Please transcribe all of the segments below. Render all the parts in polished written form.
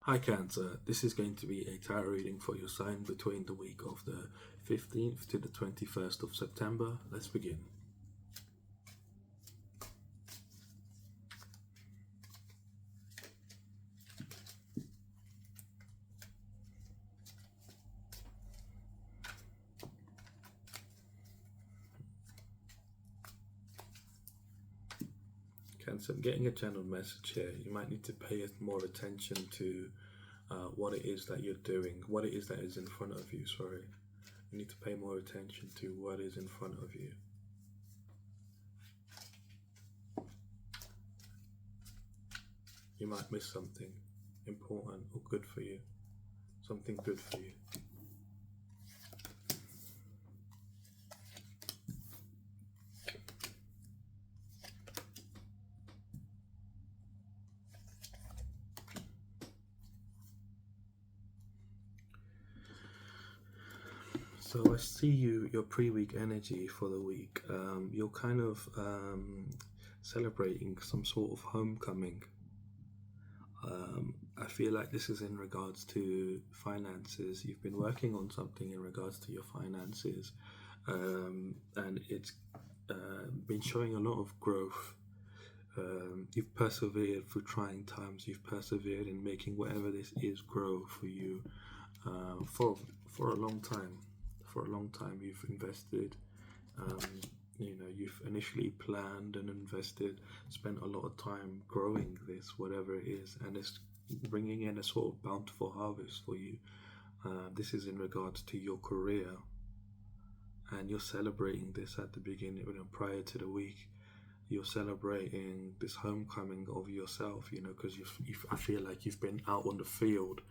Hi Cancer, this is going to be a tarot reading for your sign between the week of the 15th to the 21st of September. Let's begin. Cancer, I'm getting a general message here. You might need to pay more attention to what it is that you're doing, what it is that is in front of you, sorry. You need to pay more attention to what is in front of you. You might miss something important or good for you, something good for you. So I see your pre-week energy for the week. You're kind of celebrating some sort of homecoming. I feel like this is in regards to finances. You've been working on something in regards to your finances, and it's been showing a lot of growth. You've persevered through trying times. You've persevered in making whatever this is grow for you for a long time. For a long time, you've invested. Um, you've initially planned and invested, spent a lot of time growing this, whatever it is, and it's bringing in a sort of bountiful harvest for you. This is in regards to your career, and you're celebrating this at the beginning, prior to the week. You're celebrating this homecoming of yourself, because I feel like you've been out on the field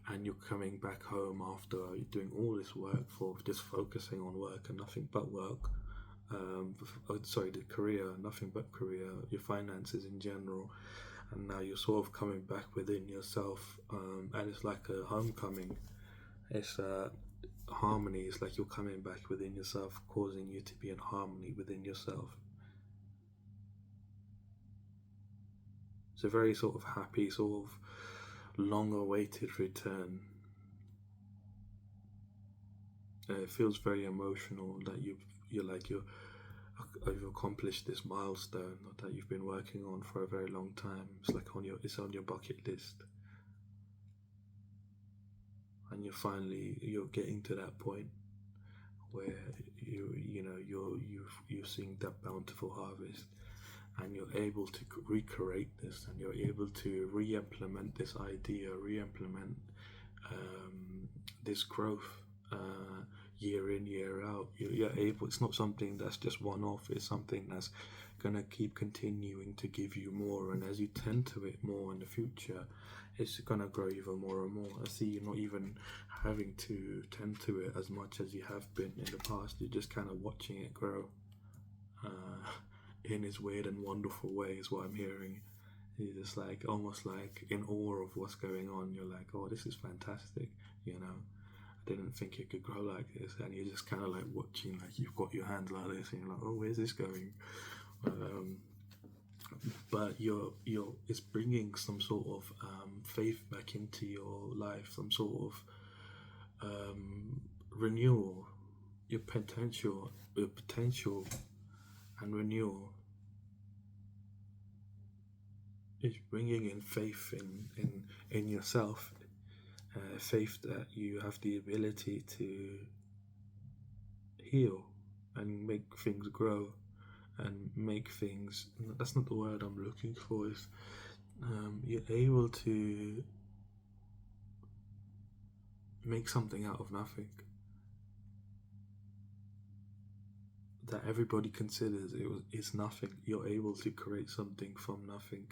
and you're coming back home after doing all this work for just focusing on work and nothing but work. The career, nothing but career, your finances in general, and now you're sort of coming back within yourself, and it's like a homecoming. It's harmony. It's like you're coming back within yourself, causing you to be in harmony within yourself. It's a very sort of happy, sort of long-awaited return. It feels very emotional that you've accomplished this milestone that you've been working on for a very long time. It's like it's on your bucket list, and you're getting to that point where you're seeing that bountiful harvest, and you're able to recreate this, and you're able to re-implement this idea, re-implement this growth year in, year out. You're able. It's not something that's just one off. It's something that's gonna keep continuing to give you more, and as you tend to it more in the future, it's gonna grow even more and more. I see you're not even having to tend to it as much as you have been in the past. You're just kind of watching it grow in its weird and wonderful way, is what I'm hearing. You're just like almost like in awe of what's going on. You're like, oh, this is fantastic, I didn't think it could grow like this, and you're just kind of like watching, like you've got your hands like this, and you're like, oh, where's this going? But it's bringing some sort of faith back into your life, some sort of renewal, your potential, and renewal. It's bringing in faith in yourself, faith that you have the ability to heal and make things grow and make things. That's not the word I'm looking for. Is you're able to make something out of nothing that everybody considers it's nothing. You're able to create something from nothing,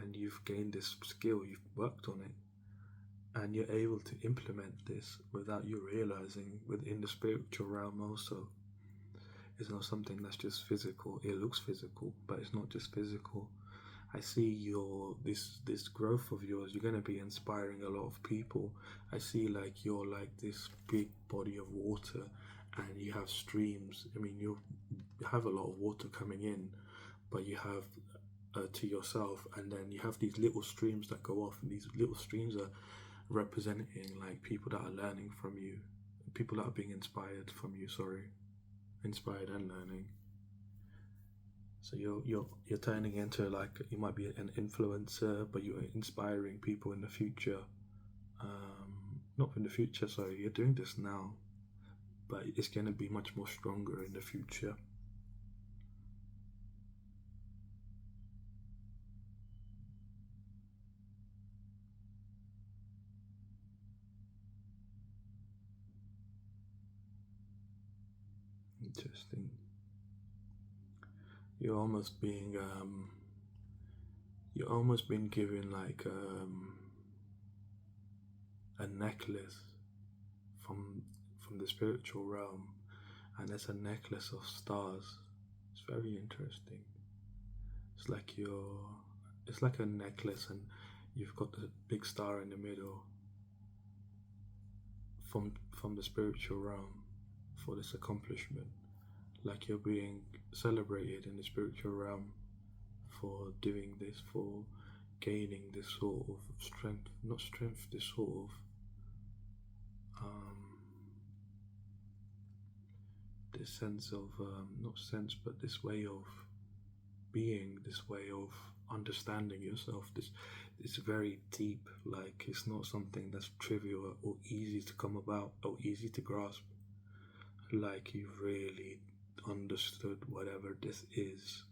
and you've gained this skill. You've worked on it, and you're able to implement this without you realizing within the spiritual realm also. It's not something that's just physical. It looks physical, but it's not just physical. I see this growth of yours. You're gonna be inspiring a lot of people. I see like you're like this big body of water, and you have streams. I mean, you have a lot of water coming in, but you have to yourself, and then you have these little streams that go off, and these little streams are representing like people that are learning from you, people that are being inspired from you. Sorry, inspired and learning. So you're turning into, like, you might be an influencer, but you're inspiring people in the future. Not in the future, sorry. You're doing this now, but it's going to be much more stronger in the future. Interesting. You're almost being given like a necklace from the spiritual realm, and it's a necklace of stars. It's very interesting. It's like it's like a necklace, and you've got the big star in the middle from the spiritual realm for this accomplishment. Like you're being celebrated in the spiritual realm for doing this, for gaining this sort of strength, not strength, this sort of this sense of not sense, but this way of being, this way of understanding yourself. This it's very deep. Like, it's not something that's trivial or easy to come about or easy to grasp. Like, you've really understood whatever this is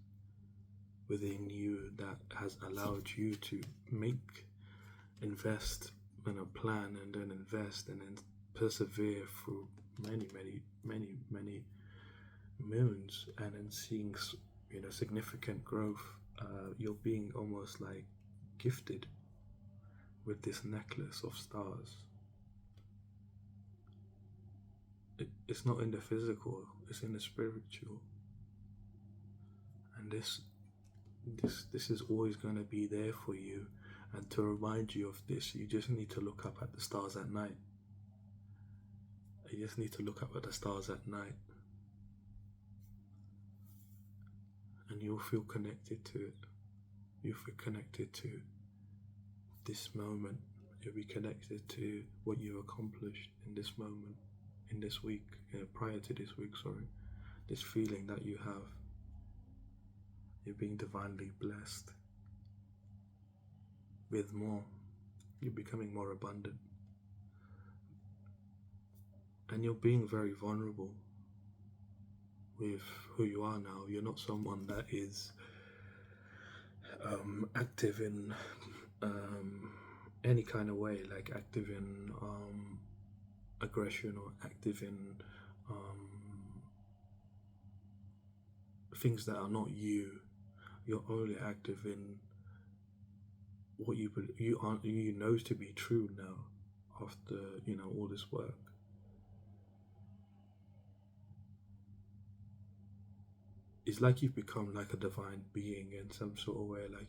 within you that has allowed you to invest in a plan, and then invest, and then persevere through many moons, and then seeing significant growth. You're being almost like gifted with this necklace of stars. It's not in the physical, it's in the spiritual, and this is always going to be there for you. And to remind you of this, you just need to look up at the stars at night. You just need to look up at the stars at night, and you'll feel connected to it. You'll feel connected to this moment. You'll be connected to what you've accomplished in this moment, in this week, prior to this week, sorry. This feeling that you have. You're being divinely blessed with more. You're becoming more abundant. And you're being very vulnerable with who you are now. You're not someone that is active in any kind of way, like active in aggression, or active in things that are not you. You're only active in what you know to be true now, after all this work. It's like you've become like a divine being in some sort of way. Like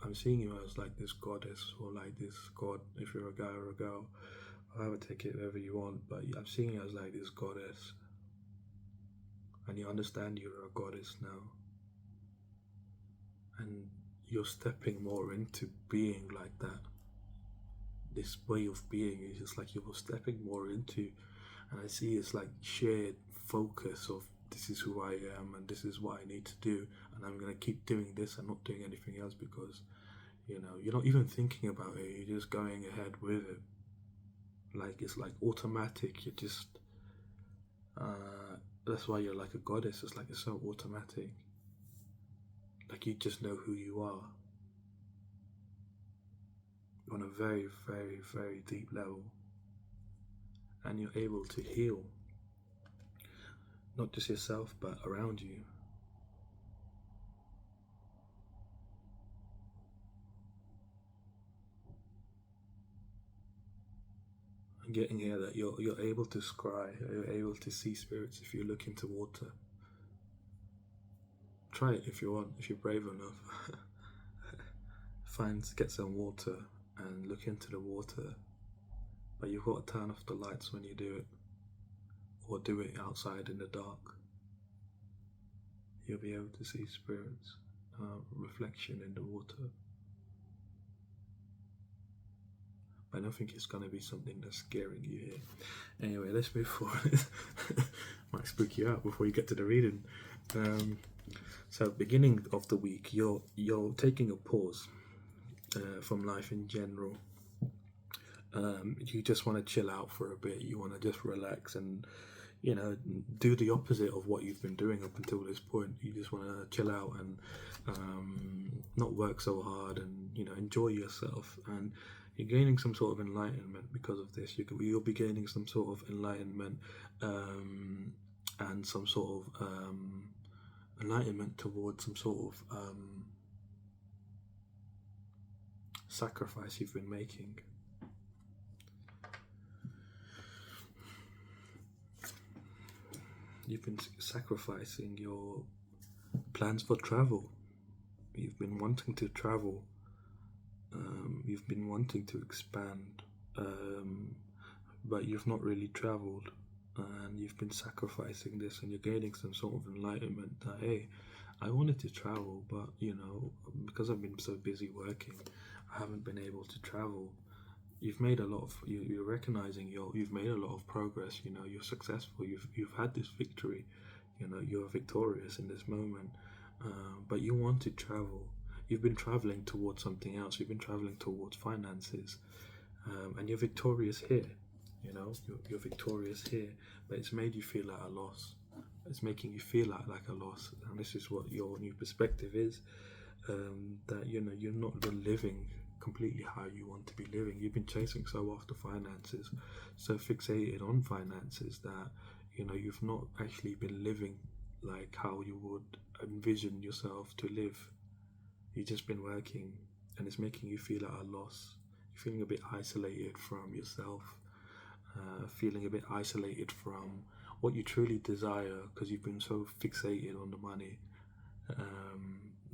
I'm seeing you as like this goddess, or like this god, if you're a guy or a girl. I would take it wherever you want, but I'm seeing you as like this goddess, and you understand you're a goddess now, and you're stepping more into being like that. This way of being is just like you're stepping more into, and I see it's like shared focus of, this is who I am, and this is what I need to do, and I'm going to keep doing this and not doing anything else, because you're not even thinking about it, you're just going ahead with it. Like, it's like automatic. You're just that's why you're like a goddess. It's like, it's so automatic. Like, you just know who you are on a very, very, very deep level, and you're able to heal not just yourself, but around you. I'm getting here that you're able to scry, you're able to see spirits if you look into water. Try it if you want, if you're brave enough. Get some water and look into the water, but you've got to turn off the lights when you do it, or do it outside in the dark. You'll be able to see spirits. reflection in the water. I don't think it's going to be something that's scaring you here. Anyway, let's move forward. Might spook you out before you get to the reading. So, beginning of the week, you're taking a pause from life in general. You just want to chill out for a bit. You want to just relax and do the opposite of what you've been doing up until this point. You just want to chill out and not work so hard and enjoy yourself. And you're gaining some sort of enlightenment because of this. You'll be gaining some sort of enlightenment and some sort of enlightenment towards some sort of sacrifice you've been making. You've been sacrificing your plans for travel. You've been wanting to travel. You've been wanting to expand, but you've not really traveled, and you've been sacrificing this, and you're gaining some sort of enlightenment that, hey, I wanted to travel, but because I've been so busy working, I haven't been able to travel. You've made a lot of you're recognizing you've made a lot of progress. You're successful. You've had this victory. You're victorious in this moment, but you want to travel. You've been traveling towards something else. You've been traveling towards finances, and you're victorious here. You're victorious here, but it's made you feel like a loss. It's making you feel like a loss, and this is what your new perspective is. That you're not been living completely how you want to be living. You've been chasing so after finances, so fixated on finances that you've not actually been living like how you would envision yourself to live. You've just been working, and it's making you feel at a loss. You're feeling a bit isolated from yourself, feeling a bit isolated from what you truly desire because you've been so fixated on the money.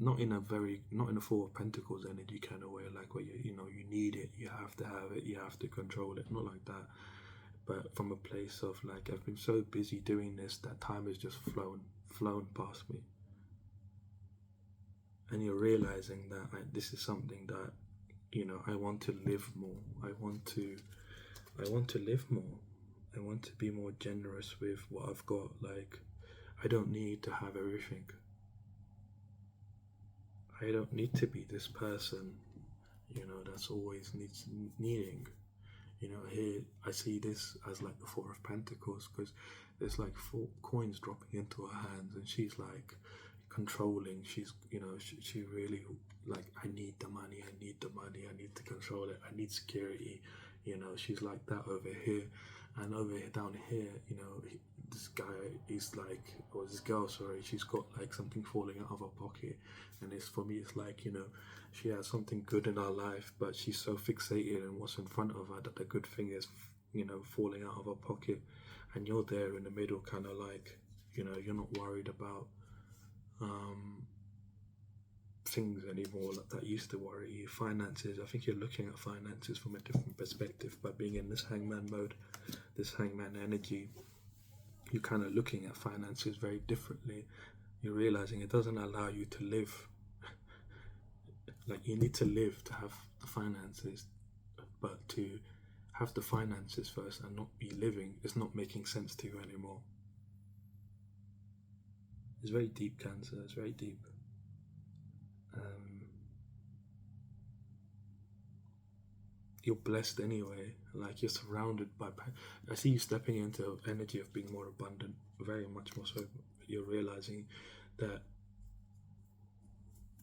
Not in a Four of Pentacles energy kind of way, like where you need it, you have to have it, you have to control it, not like that, but from a place of like, I've been so busy doing this that time has just flown past me, and you're realizing that this is something that I want to live more. I want to live more. I want to be more generous with what I've got. Like, I don't need to have everything. I don't need to be this person, that's always needing. Here I see this as like the Four of Pentacles, because there's like 4 coins dropping into her hands, and she's like controlling. She's, she really like, I need the money, I need to control it, I need security. She's like that over here, and over here, down here, this guy is like, or this girl, sorry, she's got like something falling out of her pocket, and for me, it's like, she has something good in her life, but she's so fixated on what's in front of her that the good thing is, falling out of her pocket, and you're there in the middle, kind of like, you're not worried about things anymore that used to worry you. Finances, I think you're looking at finances from a different perspective by being in this hangman mode, this hangman energy. You're kind of looking at finances very differently. You're realizing it doesn't allow you to live. Like, you need to live to have the finances, but to have the finances first and not be living is not making sense to you anymore. It's very deep, Cancer. It's very deep. You're blessed anyway. Like, you're surrounded by. I see you stepping into energy of being more abundant, very much more so. You're realizing that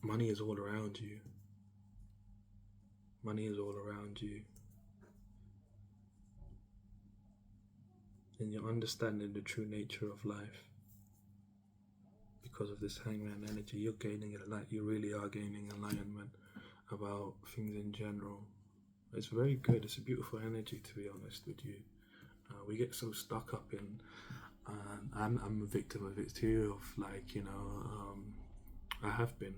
money is all around you. Money is all around you. And you're understanding the true nature of life. Because of this hangman energy, you're gaining you really are gaining enlightenment about things in general. It's very good. It's a beautiful energy, to be honest with you. We get so stuck up in, I'm a victim of it too, of like, I have been.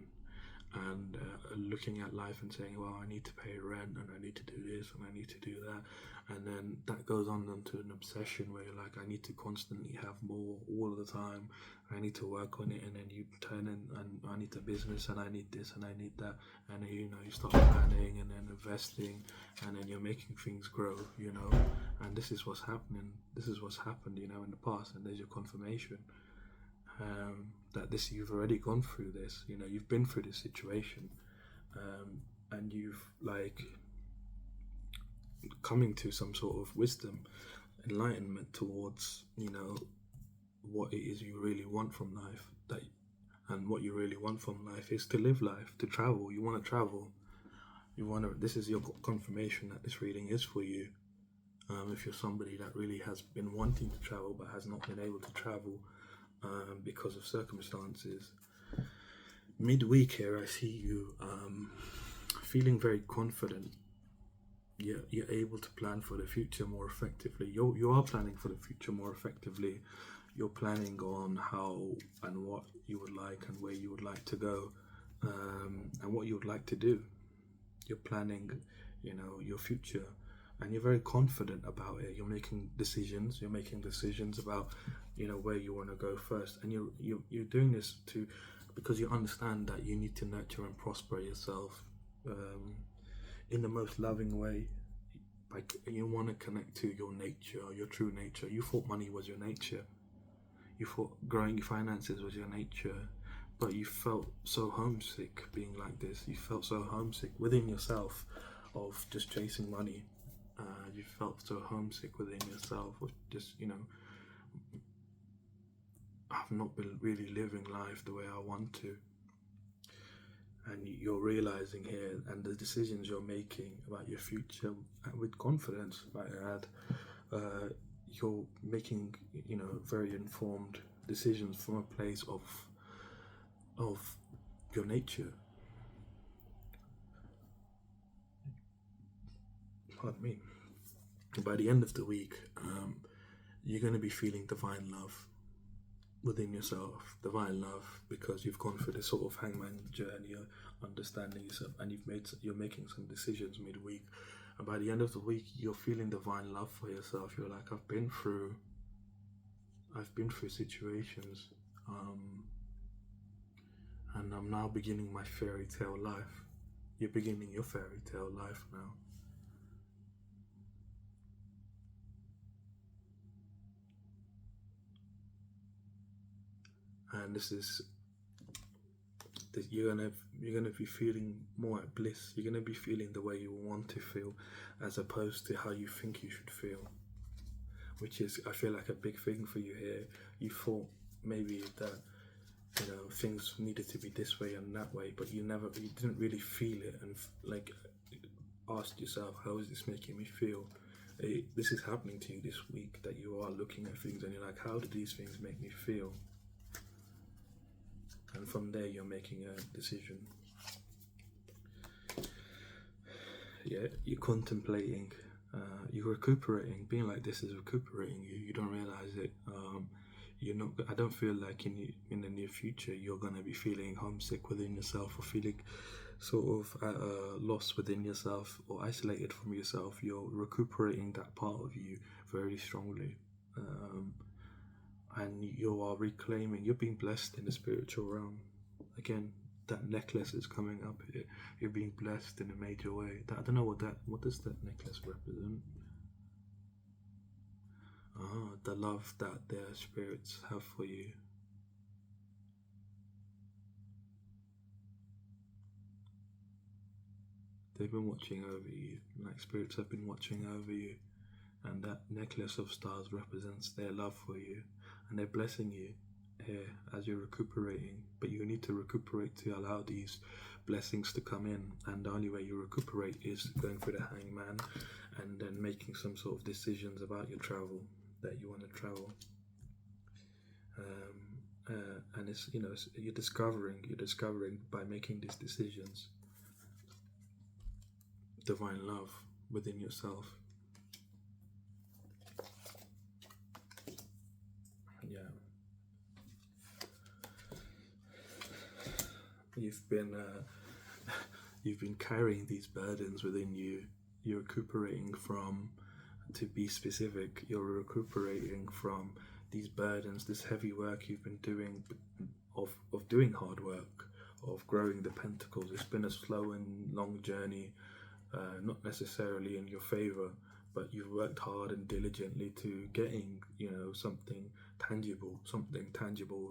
and looking at life and saying, well, I need to pay rent and I need to do this and I need to do that. And then that goes on into an obsession where you're like, I need to constantly have more all the time. I need to work on it. And then you turn in and I need a business and I need this and I need that. And then, you start planning and then investing and then you're making things grow, and this is what's happening. This is what's happened, in the past. And there's your confirmation. That you've already gone through this, you've been through this situation, and you've coming to some sort of wisdom, enlightenment towards, what it is you really want from life. And what you really want from life is to live life, to travel. You want to travel. This is your confirmation that this reading is for you. If you're somebody that really has been wanting to travel but has not been able to travel, because of circumstances. Midweek here, I see you feeling very confident. You're able to plan for the future more effectively. You are planning for the future more effectively. You're planning on how and what you would like and where you would like to go, and what you would like to do. You're planning, your future. And you're very confident about it. You're making decisions. You're making decisions about, where you want to go first. And you're doing this because you understand that you need to nurture and prosper yourself in the most loving way. Like, you want to connect to your nature, your true nature. You thought money was your nature. You thought growing finances was your nature. But you felt so homesick being like this. You felt so homesick within yourself of just chasing money. You felt so homesick within yourself, or just, I've not been really living life the way I want to. And you're realizing here, and the decisions you're making about your future with confidence, might I add, you're making, very informed decisions from a place of your nature. Pardon me. By the end of the week, you're going to be feeling divine love within yourself, divine love, because you've gone through this sort of hangman journey, understanding yourself, and you're making some decisions midweek. And by the end of the week, you're feeling divine love for yourself. You're like, I've been through situations, and I'm now beginning my fairy tale life. You're beginning your fairy tale life now. And you're gonna be feeling more at bliss. You're gonna be feeling the way you want to feel, as opposed to how you think you should feel. Which is, I feel like, a big thing for you here. You thought maybe that things needed to be this way and that way, but you didn't really feel it, and asked yourself, how is this making me feel? This is happening to you this week, that you are looking at things and you're like, how do these things make me feel? And from there, you're making a decision. Yeah, you're contemplating, you're recuperating. Being like this is recuperating you. You don't realize it. You're not. I don't feel like in the near future you're gonna be feeling homesick within yourself, or feeling sort of at a loss within yourself, or isolated from yourself. You're recuperating that part of you very strongly. And you are reclaiming, you're being blessed in the spiritual realm. Again, that necklace is coming up here. You're being blessed in a major way. I don't know what does that necklace represent? The love that their spirits have for you. They've been watching over you, like spirits have been watching over you. And that necklace of stars represents their love for you. And they're blessing you here as you're recuperating. But you need to recuperate to allow these blessings to come in. And the only way you recuperate is going through the hangman and then making some sort of decisions about your travel, that you want to travel. And it's, you're discovering by making these decisions divine love within yourself. You've been you've been carrying these burdens within you. You're recuperating from, to be specific, you're recuperating from these burdens, this heavy work you've been doing, of doing hard work, of growing the pentacles. It's been a slow and long journey, not necessarily in your favor, but you've worked hard and diligently to getting, something tangible.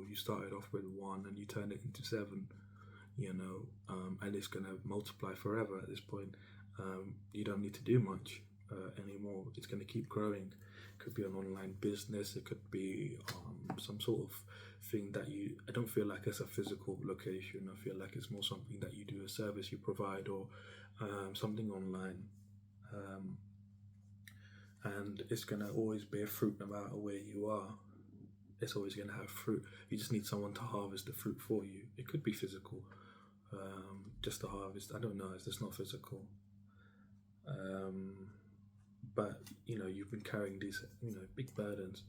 You started off with 1 and you turned it into 7, and it's going to multiply forever at this point. You don't need to do much anymore. It's going to keep growing. It could be an online business. It could be some sort of thing that I don't feel like it's a physical location. I feel like it's more something that you do, a service you provide, or something online. And it's going to always bear fruit no matter where you are. It's always going to have fruit. You just need someone to harvest the fruit for you. It could be physical, just to harvest. I don't know, it's just not physical. But you've been carrying these big burdens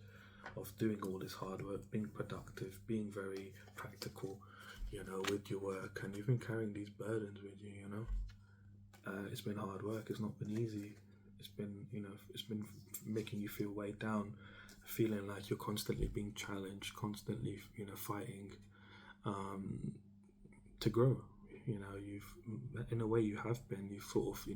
of doing all this hard work, being productive, being very practical, with your work, and you've been carrying these burdens with you. It's been hard work. It's not been easy. It's been making you feel weighed down, feeling like you're constantly being challenged, constantly fighting to grow. In a way you have been. You've sort of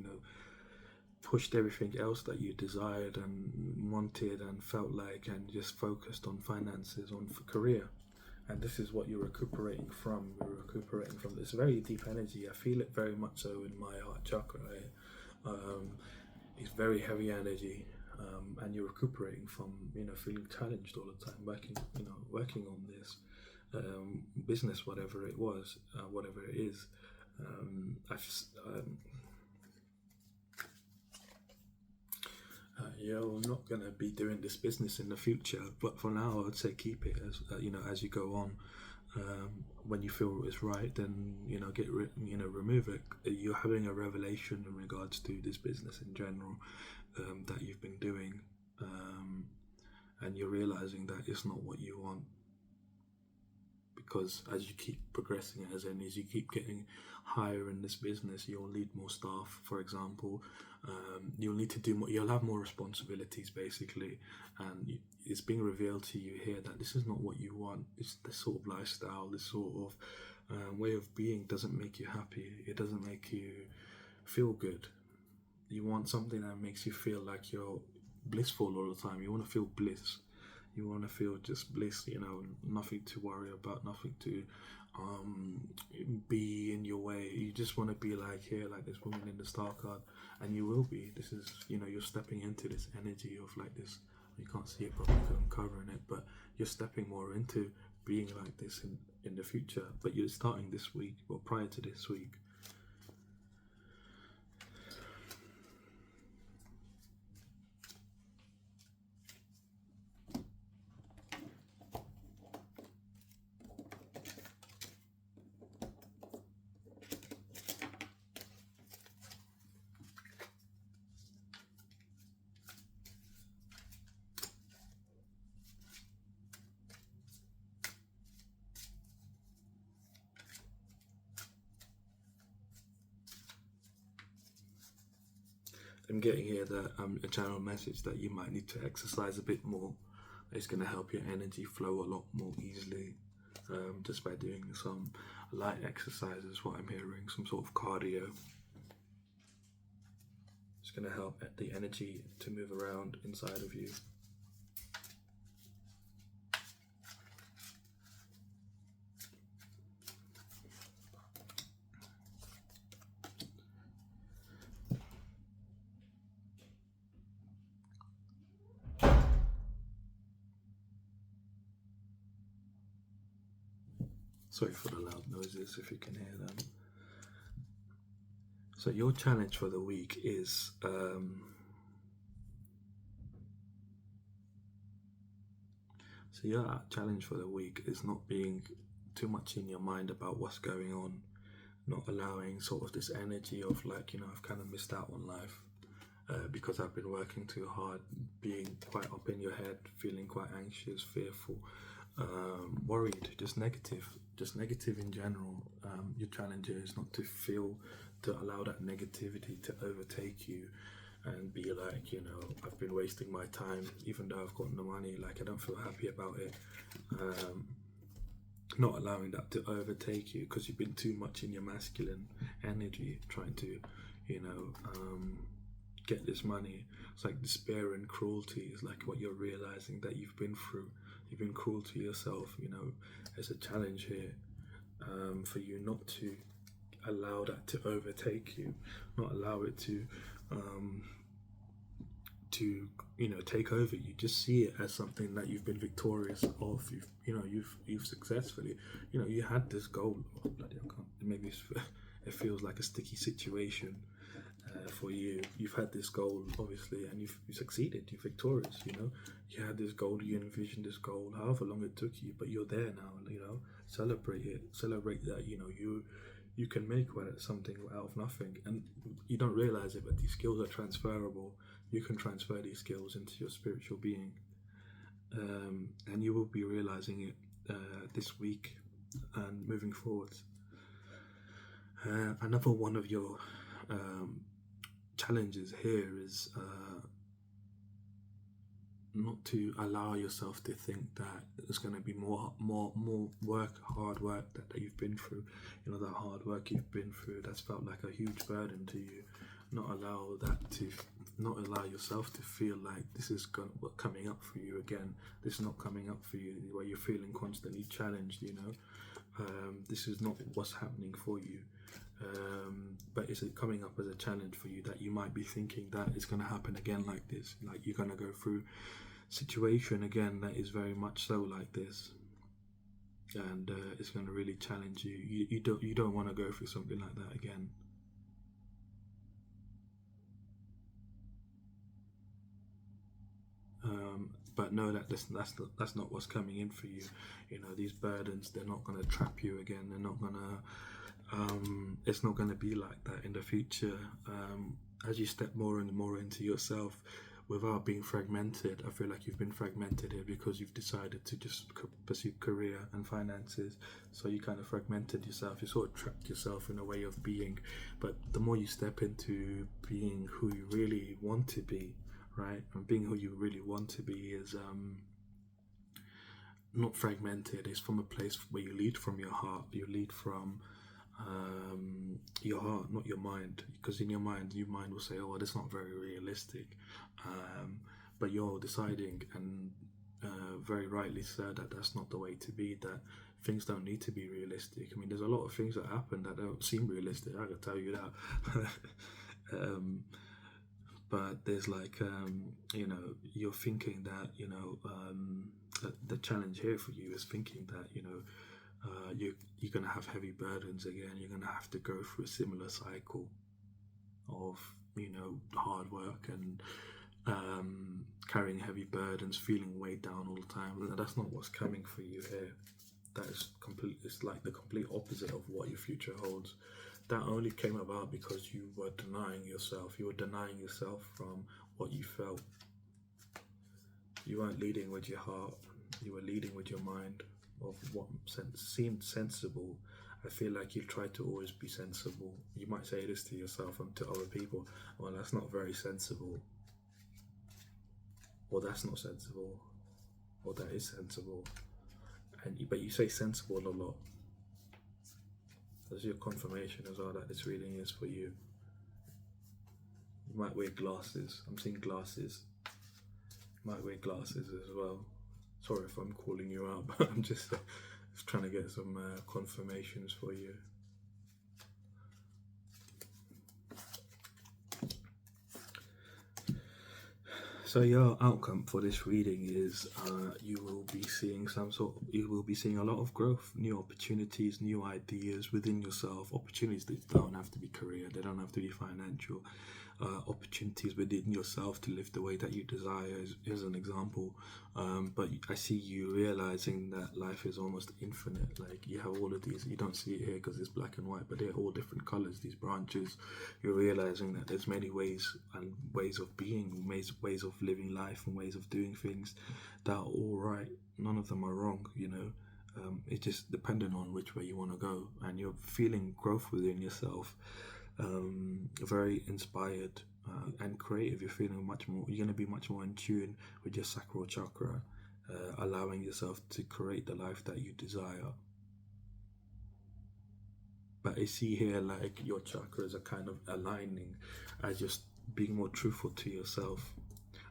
pushed everything else that you desired and wanted and felt like, and just focused on finances, on career. And this is what you're recuperating from. You're recuperating from this very deep energy. I feel it very much so in my heart chakra. It's very heavy energy, and you're recuperating from feeling challenged all the time, working on this business, whatever it was, whatever it is. You're not going to be doing this business in the future, but for now I would say keep it as you go on. When you feel it's right, then remove it. You're having a revelation in regards to this business in general, that you've been doing, and you're realizing that it's not what you want. Because as you keep progressing, as you keep getting higher in this business, you'll need more staff, for example. You'll need to do more. You'll have more responsibilities, basically, and it's being revealed to you here that this is not what you want. It's this sort of lifestyle, this sort of way of being doesn't make you happy. It doesn't make you feel good. You want something that makes you feel like you're blissful all the time. You want to feel bliss. You want to feel just bliss, nothing to worry about, nothing to be in your way. You just want to be like this woman in the star card, and you will be. This is, you're stepping into this energy of like this. You can't see it properly because I'm covering it, but you're stepping more into being like this in the future. But you're starting this week, or prior to this week. I'm getting here that a channel message that you might need to exercise a bit more. It's going to help your energy flow a lot more easily, just by doing some light exercises. What I'm hearing, some sort of cardio. It's going to help the energy to move around inside of you. Sorry for the loud noises if you can hear them. So your challenge for the week is your challenge for the week is not being too much in your mind about what's going on, not allowing sort of this energy of like, I've kind of missed out on life because I've been working too hard, being quite up in your head, feeling quite anxious, fearful, worried, just negative in general. Your challenge is not to feel to allow that negativity to overtake you and be like, I've been wasting my time, even though I've got the money, like I don't feel happy about it. Not allowing that to overtake you because you've been too much in your masculine energy trying to, get this money. It's like despair and cruelty is like what you're realizing that you've been through. You've been cruel to yourself. There's a challenge here for you not to allow that to overtake you, not allow it to take over you. Just see it as something that you've been victorious of. You've successfully, you had this goal. Oh, bloody hell, maybe it feels like a sticky situation for you. You've had this goal, obviously, and you've succeeded. You're victorious. You had this goal. You envisioned this goal, however long it took you, but you're there now. Celebrate it. Celebrate that. You can make something out of nothing, and you don't realize it, but these skills are transferable. You can transfer these skills into your spiritual being, and you will be realizing it this week and moving forward. Another one of your challenges here is not to allow yourself to think that there's going to be more work, hard work that you've been through. That hard work you've been through that's felt like a huge burden to you. Not allow yourself to feel like this is coming up for you again. This is not coming up for you where you're feeling constantly challenged. This is not what's happening for you. But is it coming up as a challenge for you that you might be thinking that it's going to happen again like this, like you're going to go through situation again that is very much so like this, and it's going to really challenge you. You don't want to go through something like that again. But know that that's not what's coming in for you. These burdens, they're not going to trap you again. They're not going to it's not going to be like that in the future. As you step more and more into yourself without being fragmented. I feel like you've been fragmented here because you've decided to just pursue career and finances. So you kind of fragmented yourself. You sort of trapped yourself in a way of being. But the more you step into being who you really want to be, right? And being who you really want to be is not fragmented. It's from a place where you lead from your heart. You lead from your heart, not your mind, because in your mind will say, oh, that's not very realistic, but you're deciding, and very rightly so, that that's not the way to be, that things don't need to be realistic. I mean, there's a lot of things that happen that don't seem realistic, I can tell you that. But there's like, you're thinking that, the challenge here for you is thinking that, you're going to have heavy burdens again. You're going to have to go through a similar cycle of, hard work and carrying heavy burdens, feeling weighed down all the time. That's not what's coming for you here. That is it's like the complete opposite of what your future holds. That only came about because you were denying yourself. You were denying yourself from what you felt. You weren't leading with your heart. You were leading with your mind of what seemed sensible. I feel like you try to always be sensible. You might say this to yourself and to other people. Well, that's not very sensible. Or that's not sensible. Or that is sensible. But you say sensible a lot. That's your confirmation as well that this reading is for you. You might wear glasses. I'm seeing glasses. You might wear glasses as well. Sorry if I'm calling you out, but I'm just trying to get some confirmations for you. So your outcome for this reading is you will be seeing a lot of growth, new opportunities, new ideas within yourself, opportunities that don't have to be career, they don't have to be financial, opportunities within yourself to live the way that you desire is an example. But I see you realizing that life is almost infinite. Like you have all of these, you don't see it here because it's black and white, but they're all different colors, these branches. You're realizing that there's many ways and ways of being, ways of living life and ways of doing things that are all right. None of them are wrong, it's just dependent on which way you want to go, and you're feeling growth within yourself. very inspired and creative. You're feeling much more. You're going to be much more in tune with your sacral chakra, allowing yourself to create the life that you desire. But I see here like your chakras are kind of aligning as just being more truthful to yourself.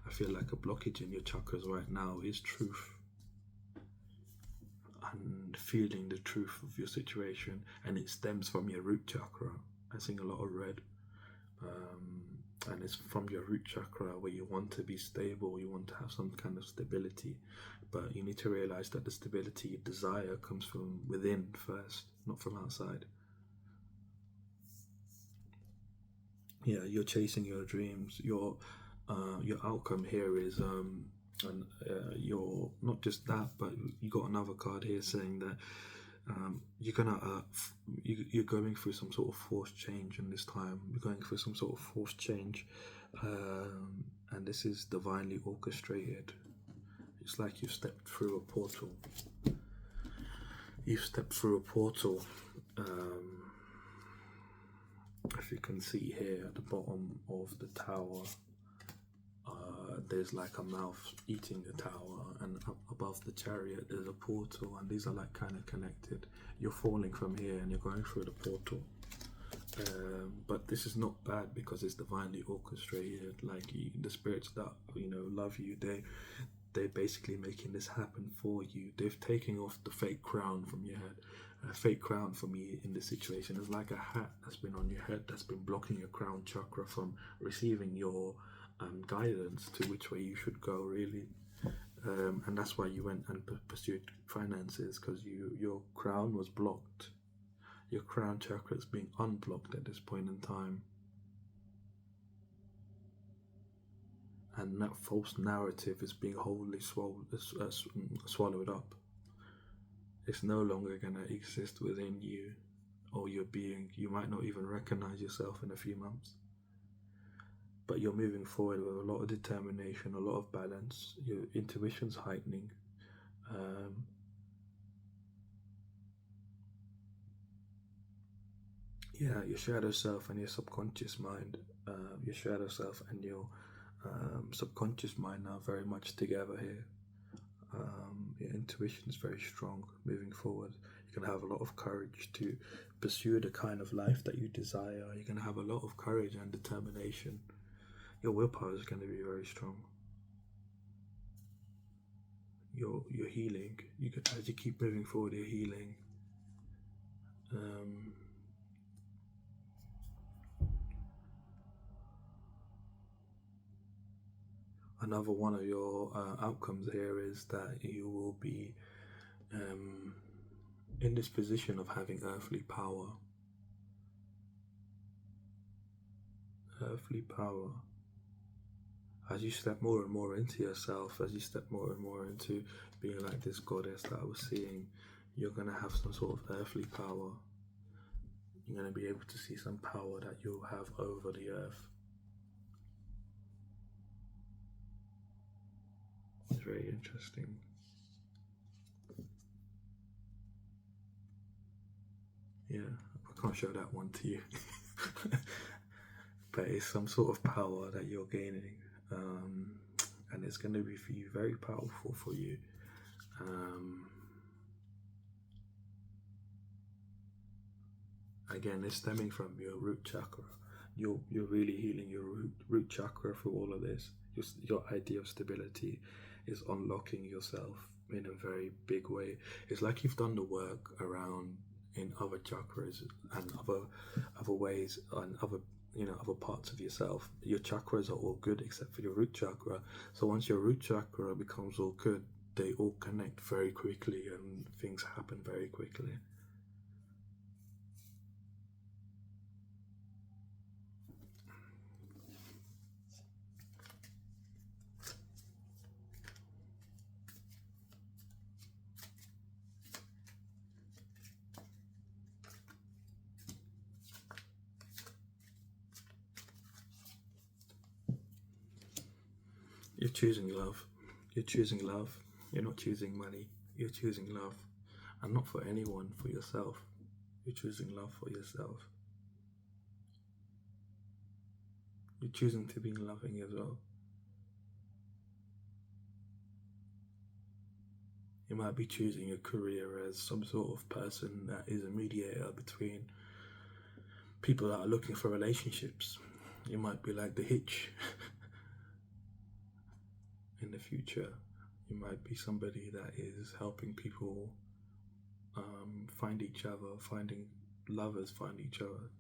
I feel like a blockage in your chakras right now is truth and feeling the truth of your situation, and it stems from your root chakra. I see a lot of red, and it's from your root chakra where you want to be stable, you want to have some kind of stability, but you need to realize that the stability you desire comes from within first, not from outside. Yeah, you're chasing your dreams. Your outcome here is and you're not just that, but you got another card here saying that you're gonna you're going through some sort of forced change in this time. You're going through some sort of forced change, and this is divinely orchestrated. It's like you've stepped through a portal. You've stepped through a portal. If you can see here at the bottom of the tower, there's like a mouth eating the tower, and up above the chariot there's a portal, and these are like kind of connected. You're falling from here and you're going through the portal, but this is not bad because it's divinely orchestrated. Like the spirits that love you, they're basically making this happen for you. They've taken off the fake crown from your head. A fake crown for me in this situation is like a hat that's been on your head that's been blocking your crown chakra from receiving your guidance to which way you should go, really. And that's why you went and pursued finances, because your crown was blocked. Your crown chakra is being unblocked at this point in time, and that false narrative is being wholly swallowed up. It's no longer going to exist within you or your being. You might not even recognize yourself in a few months. But you're moving forward with a lot of determination, a lot of balance. Your intuition's heightening. Your shadow self and your subconscious mind, your shadow self and your subconscious mind are very much together here. Your intuition is very strong moving forward. You're going to have a lot of courage to pursue the kind of life that you desire. You're going to have a lot of courage and determination. Your willpower is going to be very strong. You're healing. As you keep moving forward, you're healing. Another one of your outcomes here is that you will be in this position of having earthly power. Earthly power. As you step more and more into yourself, as you step more and more into being like this goddess that I was seeing, you're going to have some sort of earthly power. You're going to be able to see some power that you'll have over the earth. It's very interesting. Yeah, I can't show that one to you. But it's some sort of power that you're gaining. And it's going to be for you very powerful for you. Again, it's stemming from your root chakra. You're really healing your root chakra through all of this. Your idea of stability is unlocking yourself in a very big way. It's like you've done the work around in other chakras and other ways and other parts of yourself. Your chakras are all good except for your root chakra. So once your root chakra becomes all good, they all connect very quickly and things happen very quickly. You're choosing love. You're choosing love. You're not choosing money. You're choosing love. And not for anyone, for yourself. You're choosing love for yourself. You're choosing to be loving as well. You might be choosing a career as some sort of person that is a mediator between people that are looking for relationships. You might be like the hitch in the future. You might be somebody that is helping people find each other, finding lovers find each other.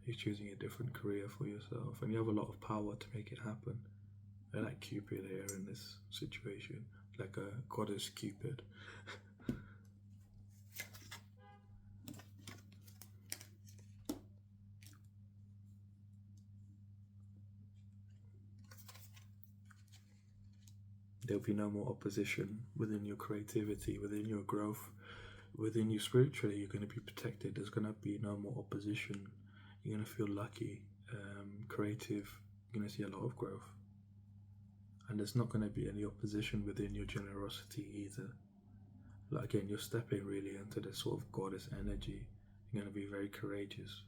You're choosing a different career for yourself, and you have a lot of power to make it happen. I like Cupid here in this situation, like a goddess Cupid. There'll be no more opposition within your creativity, within your growth, within you spiritually. You're going to be protected. There's going to be no more opposition. You're going to feel lucky, creative. You're going to see a lot of growth. And there's not going to be any opposition within your generosity either. Like, again, you're stepping really into this sort of goddess energy. You're going to be very courageous.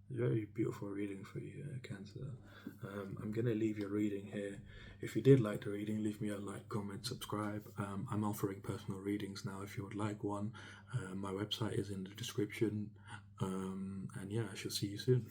Very beautiful reading for you, Cancer. I'm going to leave your reading here. If you did like the reading, leave me a like, comment, subscribe. I'm offering personal readings now if you would like one. My website is in the description. And yeah, I shall see you soon.